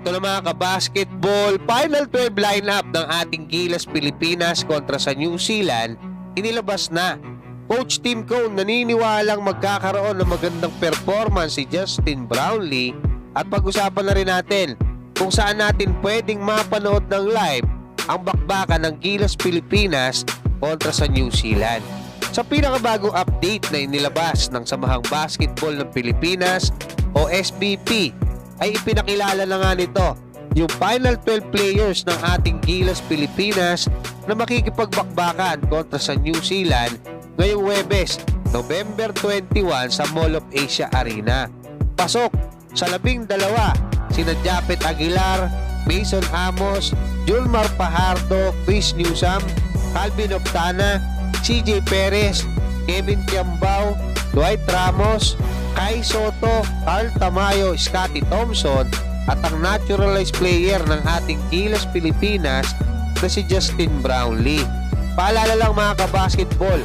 Ito na mga kabasketball, Final 12 lineup ng ating Gilas Pilipinas kontra sa New Zealand, inilabas na. Coach Tim Cone naniniwalang magkakaroon ng magandang performance si Justin Brownlee at pag-usapan na rin natin kung saan natin pwedeng mapanood ng live ang bakbakan ng Gilas Pilipinas kontra sa New Zealand. Sa pinakabagong update na inilabas ng Samahang Basketball ng Pilipinas o SBP, ay ipinakilala na nga nito yung Final 12 players ng ating Gilas Pilipinas na makikipagbakbakan kontra sa New Zealand ngayong Huwebes, November 21 sa Mall of Asia Arena. Pasok sa 12 sina Japet Aguilar, Mason Amos, Julmar Pajardo, Chris Newsam, Calvin Octana, CJ Perez, Kevin Tiambao, Dwight Ramos, Kai Soto, Carl Tamayo, Scotty Thompson at ang naturalized player ng ating Gilas Pilipinas na si Justin Brownlee. Paalala lang mga kabasketball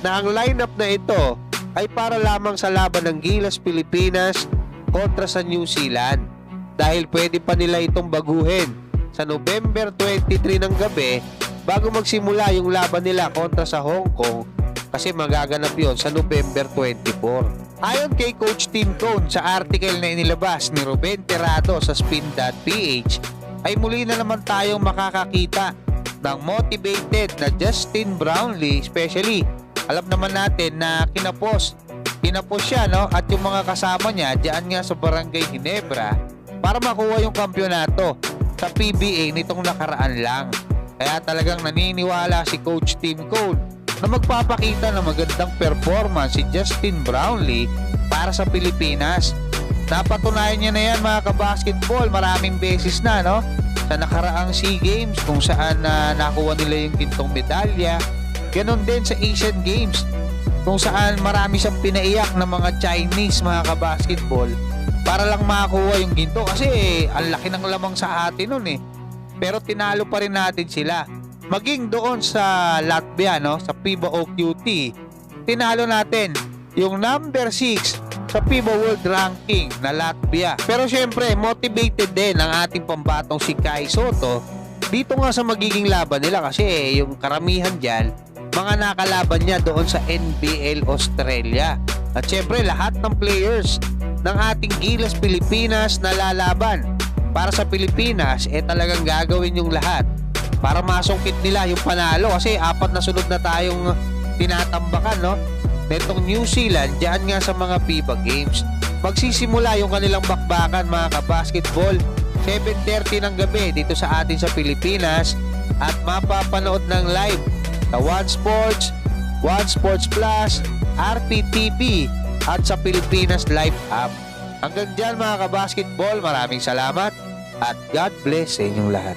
na ang lineup na ito ay para lamang sa laban ng Gilas Pilipinas kontra sa New Zealand dahil pwede pa nila itong baguhin sa November 23 ng gabi bago magsimula yung laban nila kontra sa Hong Kong kasi magaganap yon sa November 24. Ayon kay Coach Tim Cone sa article na inilabas ni Ruben Terrado sa spin.ph ay muli na naman tayong makakakita ng motivated na Justin Brownlee, especially alam naman natin na kinapos siya at yung mga kasama niya diyan nga sa Barangay Ginebra para makuha yung kampyonato sa PBA nitong nakaraan lang. Kaya talagang naniniwala si Coach Tim Cone na magpapakita ng magandang performance si Justin Brownlee para sa Pilipinas. Napatunayan niya na yan mga kabasketball maraming beses na sa nakaraang SEA Games kung saan nakuha nila yung gintong medalya. Ganon din sa Asian Games kung saan marami siyang pinaiyak ng mga Chinese mga kabasketball para lang makakuha yung ginto kasi ang laki ng lamang sa atin nun pero tinalo pa rin natin sila. Maging doon sa Latvia sa FIBA OQT, tinalo natin yung number 6 sa FIBA World Ranking na Latvia. Pero syempre motivated din ang ating pambatong si Kai Soto dito nga sa magiging laban nila kasi yung karamihan dyan mga nakalaban niya doon sa NBL Australia. At syempre lahat ng players ng ating Gilas Pilipinas na lalaban para sa Pilipinas talagang gagawin yung lahat para masungkit nila yung panalo kasi 4 na sunod na tayong tinatambakan netong New Zealand diyan nga sa mga FIBA Games. Magsisimula yung kanilang bakbakan mga kabasketball 7:30 ng gabi dito sa atin sa Pilipinas at mapapanood ng live sa One Sports, One Sports Plus, RPTV at sa Pilipinas Live app. Hanggang dyan mga kabasketball, maraming salamat at God bless sa inyong lahat.